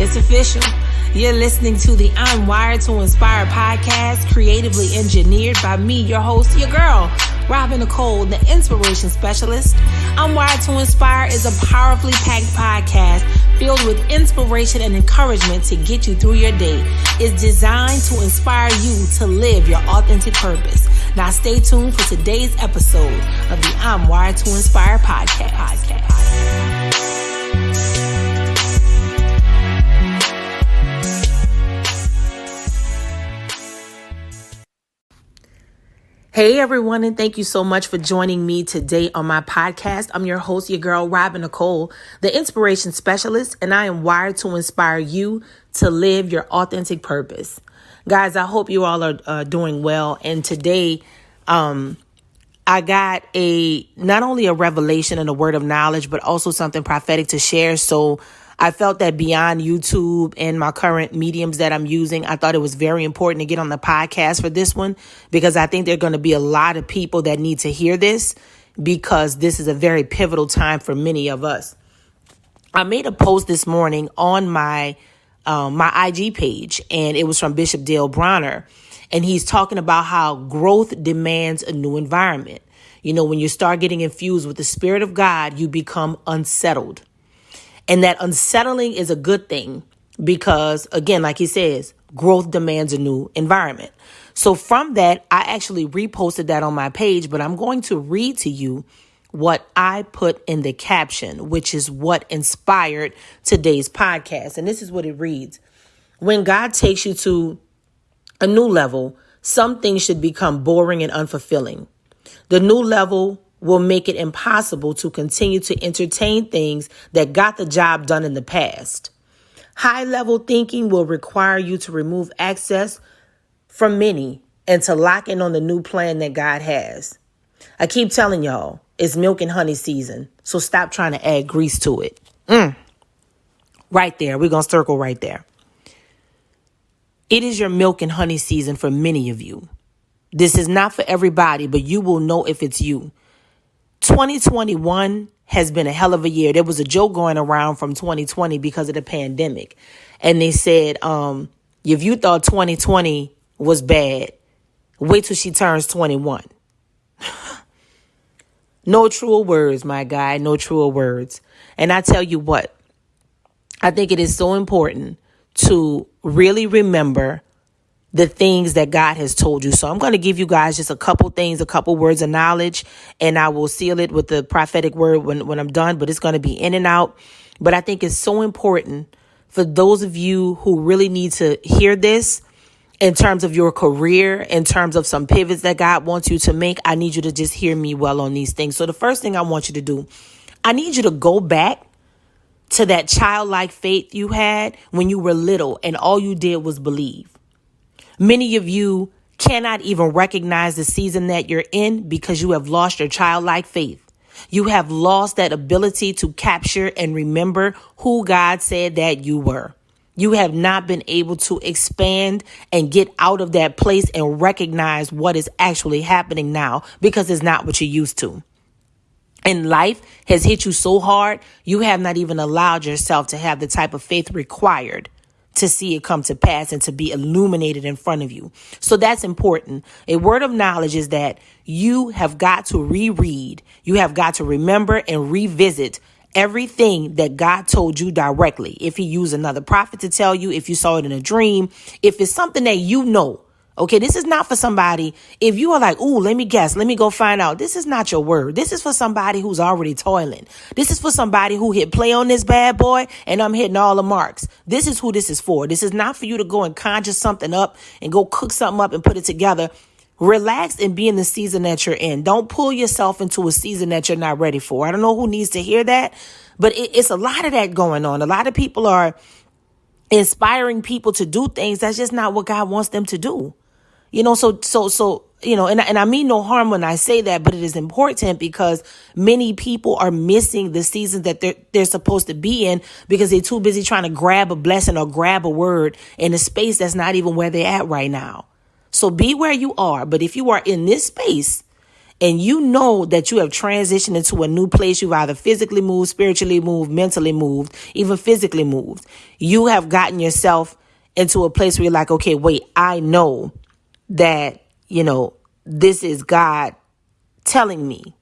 It's official. You're listening to the I'm Wired to Inspire podcast, creatively engineered by me, your host, your girl, ROBINicole, the inspiration specialist. I'm Wired to Inspire is a powerfully packed podcast filled with inspiration and encouragement to get you through your day. It's designed to inspire you to live your authentic purpose. Now stay tuned for today's episode of the I'm Wired to Inspire podcast. Hey everyone, and thank you so much for joining me today on my podcast. I'm your host, your girl, ROBINicole, the inspiration specialist, and I am wired to inspire you to live your authentic purpose. Guys, I hope you all are doing well. And today, I got not only a revelation and a word of knowledge, but also something prophetic to share. So I felt that beyond YouTube and my current mediums that I'm using, I thought it was very important to get on the podcast for this one, because I think there are going to be a lot of people that need to hear this, because this is a very pivotal time for many of us. I made a post this morning on my IG page, and it was from Bishop Dale Bronner, and he's talking about how growth demands a new environment. You know, when you start getting infused with the Spirit of God, you become unsettled. And that unsettling is a good thing because, again, like he says, growth demands a new environment. So from that, I actually reposted that on my page, but I'm going to read to you what I put in the caption, which is what inspired today's podcast. And this is what it reads. When God takes you to a new level, some things should become boring and unfulfilling. The new level will make it impossible to continue to entertain things that got the job done in the past. High-level thinking will require you to remove access from many and to lock in on the new plan that God has. I keep telling y'all, it's milk and honey season, so stop trying to add grease to it. Right there. We're going to circle right there. It is your milk and honey season for many of you. This is not for everybody, but you will know if it's you. 2021 has been a hell of a year. There was a joke going around from 2020 because of the pandemic. And they said, if you thought 2020 was bad, wait till she turns 21. No truer words, my guy, no truer words. And I tell you what, I think it is so important to really remember the things that God has told you. So I'm going to give you guys just a couple things, a couple words of knowledge, and I will seal it with the prophetic word when I'm done, but it's going to be in and out. But I think it's so important for those of you who really need to hear this in terms of your career, in terms of some pivots that God wants you to make. I need you to just hear me well on these things. So the first thing I want you to do, I need you to go back to that childlike faith you had when you were little and all you did was believe. Many of you cannot even recognize the season that you're in because you have lost your childlike faith. You have lost that ability to capture and remember who God said that you were. You have not been able to expand and get out of that place and recognize what is actually happening now because it's not what you used to. And life has hit you so hard, you have not even allowed yourself to have the type of faith required to see it come to pass and to be illuminated in front of you. So that's important. A word of knowledge is that you have got to reread. You have got to remember and revisit everything that God told you directly. If he used another prophet to tell you, if you saw it in a dream, if it's something that you know. Okay, this is not for somebody. If you are like, ooh, let me guess, let me go find out. This is not your word. This is for somebody who's already toiling. This is for somebody who hit play on this bad boy and I'm hitting all the marks. This is who this is for. This is not for you to go and conjure something up and go cook something up and put it together. Relax and be in the season that you're in. Don't pull yourself into a season that you're not ready for. I don't know who needs to hear that, but it's a lot of that going on. A lot of people are inspiring people to do things. That's just not what God wants them to do. You know, so, you know, and I mean no harm when I say that, but it is important because many people are missing the seasons that they're supposed to be in because they're too busy trying to grab a blessing or grab a word in a space that's not even where they're at right now. So be where you are. But if you are in this space and you know that you have transitioned into a new place, you've either physically moved, spiritually moved, mentally moved, even physically moved. You have gotten yourself into a place where you're like, okay, wait, I know that, this is God telling me,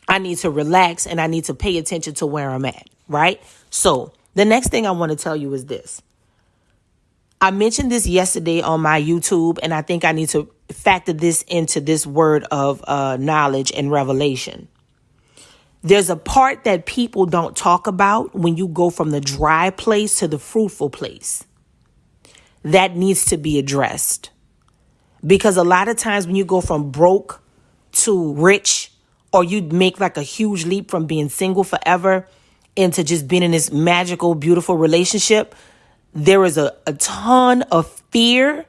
I need to relax and I need to pay attention to where I'm at, right? So the next thing I want to tell you is this. I mentioned this yesterday on my YouTube, and I think I need to factor this into this word of knowledge and revelation. There's a part that people don't talk about when you go from the dry place to the fruitful place. That needs to be addressed. Because a lot of times when you go from broke to rich, or you make like a huge leap from being single forever into just being in this magical, beautiful relationship, there is a ton of fear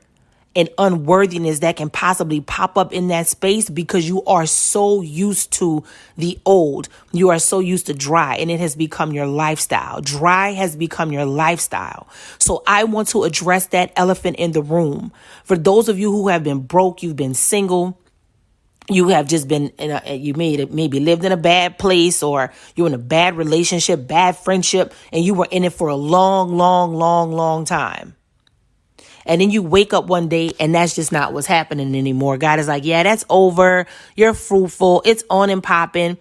and unworthiness that can possibly pop up in that space because you are so used to the old. You are so used to dry, and it has become your lifestyle. Dry has become your lifestyle. So I want to address that elephant in the room. For those of you who have been broke, you've been single, you have just been, you maybe lived in a bad place, or you're in a bad relationship, bad friendship, and you were in it for a long, long, long, long time. And then you wake up one day and that's just not what's happening anymore. God is like, yeah, that's over. You're fruitful. It's on and popping.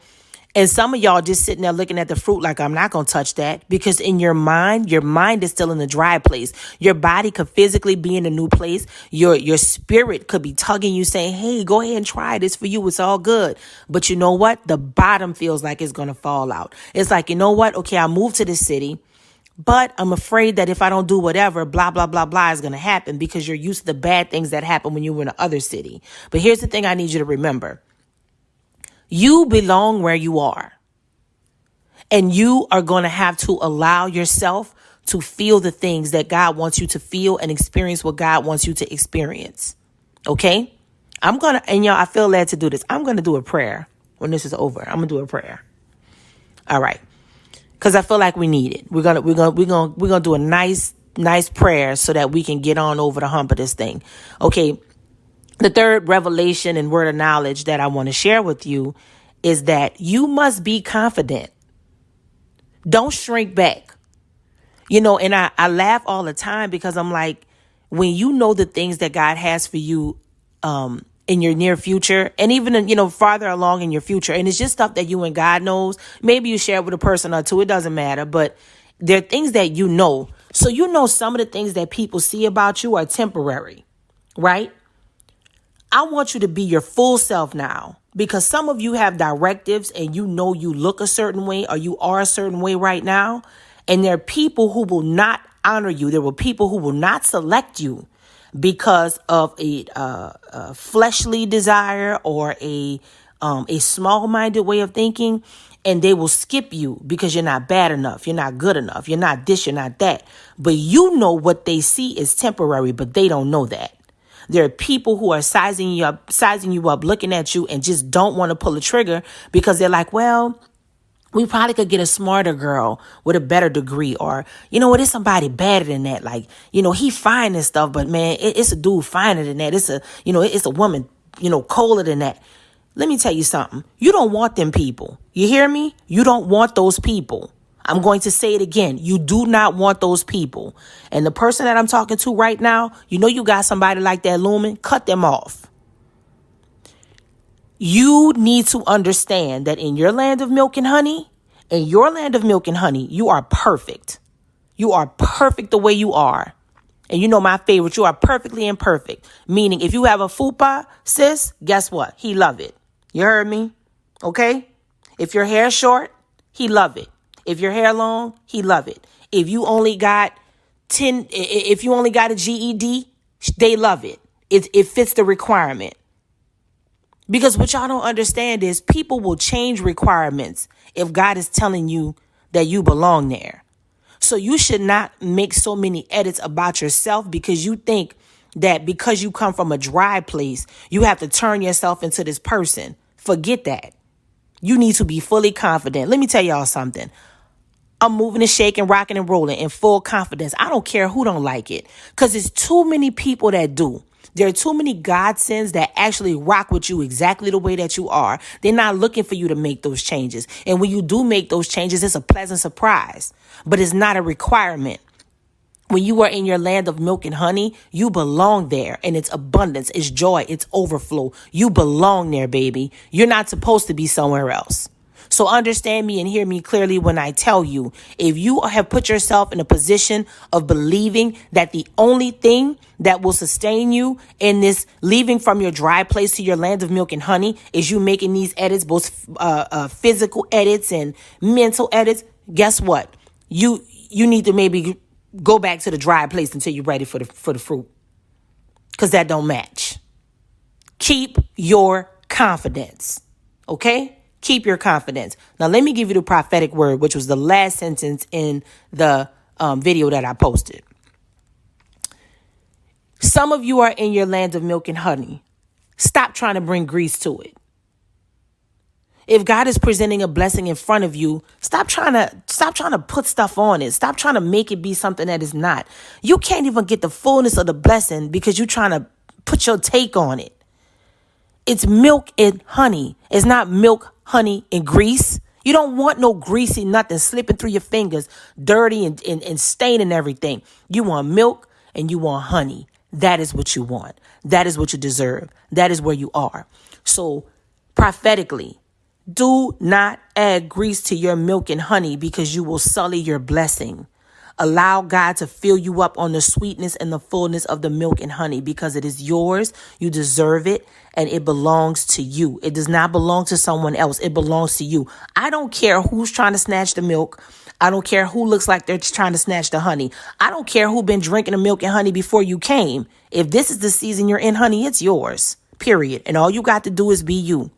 And some of y'all just sitting there looking at the fruit like, I'm not going to touch that, because in your mind is still in the dry place. Your body could physically be in a new place. Your spirit could be tugging you, saying, hey, go ahead and try this for you. It's all good. But you know what? The bottom feels like it's going to fall out. It's like, you know what? Okay, I moved to this city, but I'm afraid that if I don't do whatever, blah, blah, blah, blah is going to happen, because you're used to the bad things that happen when you were in the other city. But here's the thing I need you to remember. You belong where you are, and you are going to have to allow yourself to feel the things that God wants you to feel and experience what God wants you to experience. Okay? I feel led to do this. I'm going to do a prayer when this is over. I'm going to do a prayer. All right. Cause I feel like we need it. We're going to do a nice prayer so that we can get on over the hump of this thing. Okay. The third revelation and word of knowledge that I want to share with you is that you must be confident. Don't shrink back. And I laugh all the time, because I'm like, when you know the things that God has for you in your near future, and even, farther along in your future, and it's just stuff that you and God knows. Maybe you share it with a person or two. It doesn't matter. But there are things that you know. So some of the things that people see about you are temporary, right? I want you to be your full self now, because some of you have directives and you look a certain way, or you are a certain way right now. And there are people who will not honor you. There were people who will not select you because of a fleshly desire or a small-minded way of thinking. And they will skip you because you're not bad enough. You're not good enough. You're not this, you're not that. But what they see is temporary, but they don't know that. There are people who are sizing you up, looking at you, and just don't want to pull the trigger because they're like, well, we probably could get a smarter girl with a better degree, or, it's somebody better than that. Like, he fine and stuff, but man, it's a dude finer than that. It's a woman, colder than that. Let me tell you something. You don't want them people. You hear me? You don't want those people. I'm going to say it again. You do not want those people. And the person that I'm talking to right now, you got somebody like that looming, cut them off. You need to understand that in your land of milk and honey, you are perfect. You are perfect the way you are. And my favorite, you are perfectly imperfect. Meaning, if you have a fupa, sis, guess what? He love it. You heard me? Okay? If your hair short, he love it. If your hair long, he love it. If you only got a GED, they love it. It fits the requirement. Because what y'all don't understand is people will change requirements if God is telling you that you belong there. So you should not make so many edits about yourself because you think that because you come from a dry place, you have to turn yourself into this person. Forget that. You need to be fully confident. Let me tell y'all something. I'm moving and shaking, rocking and rolling in full confidence. I don't care who don't like it, because it's too many people that do. There are too many godsends that actually rock with you exactly the way that you are. They're not looking for you to make those changes. And when you do make those changes, it's a pleasant surprise, but it's not a requirement. When you are in your land of milk and honey, you belong there, and it's abundance, it's joy, it's overflow. You belong there, baby. You're not supposed to be somewhere else. So understand me and hear me clearly when I tell you, if you have put yourself in a position of believing that the only thing that will sustain you in this leaving from your dry place to your land of milk and honey is you making these edits, both physical edits and mental edits, guess what? You need to maybe go back to the dry place until you're ready for the fruit, because that don't match. Keep your confidence, okay? Keep your confidence. Now, let me give you the prophetic word, which was the last sentence in the video that I posted. Some of you are in your land of milk and honey. Stop trying to bring grease to it. If God is presenting a blessing in front of you, stop trying to put stuff on it. Stop trying to make it be something that is not. You can't even get the fullness of the blessing because you're trying to put your take on it. It's milk and honey. It's not milk, honey, and grease. You don't want no greasy nothing slipping through your fingers, dirty and staining everything. You want milk and you want honey. That is what you want. That is what you deserve. That is where you are. So prophetically, do not add grease to your milk and honey because you will sully your blessing. Allow God to fill you up on the sweetness and the fullness of the milk and honey because it is yours. You deserve it and it belongs to you. It does not belong to someone else. It belongs to you. I don't care who's trying to snatch the milk. I don't care who looks like they're trying to snatch the honey. I don't care who been drinking the milk and honey before you came. If this is the season you're in, honey, it's yours, period. And all you got to do is be you.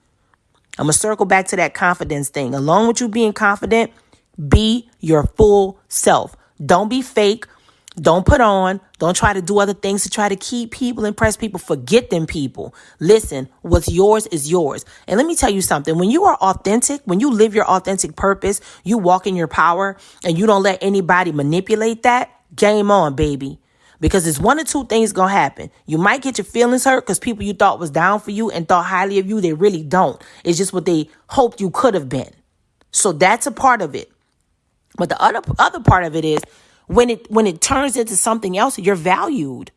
I'm going to circle back to that confidence thing. Along with you being confident, be your full self. Don't be fake. Don't put on. Don't try to do other things to try to keep people, impress people. Forget them people. Listen, what's yours is yours. And let me tell you something. When you are authentic, when you live your authentic purpose, you walk in your power and you don't let anybody manipulate that, game on, baby. Because it's one or two things going to happen. You might get your feelings hurt because people you thought was down for you and thought highly of you, they really don't. It's just what they hoped you could have been. So that's a part of it. But the other part of it is when it turns into something else, you're valued.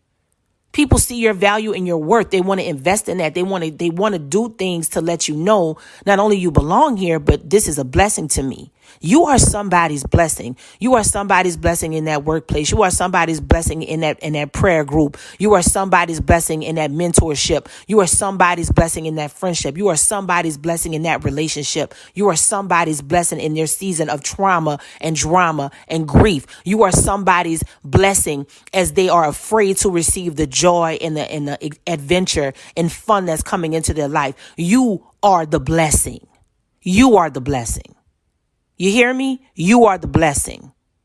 People see your value and your worth. They want to invest in that. They want to do things to let you know not only you belong here, but this is a blessing to me. You are somebody's blessing. You are somebody's blessing in that workplace. You are somebody's blessing in that prayer group. You are somebody's blessing in that mentorship. You are somebody's blessing in that friendship. You are somebody's blessing in that relationship. You are somebody's blessing in their season of trauma and drama and grief. You are somebody's blessing as they are afraid to receive the joy and the adventure and fun that's coming into their life. You are the blessing. You are the blessing. You hear me? You are the blessing.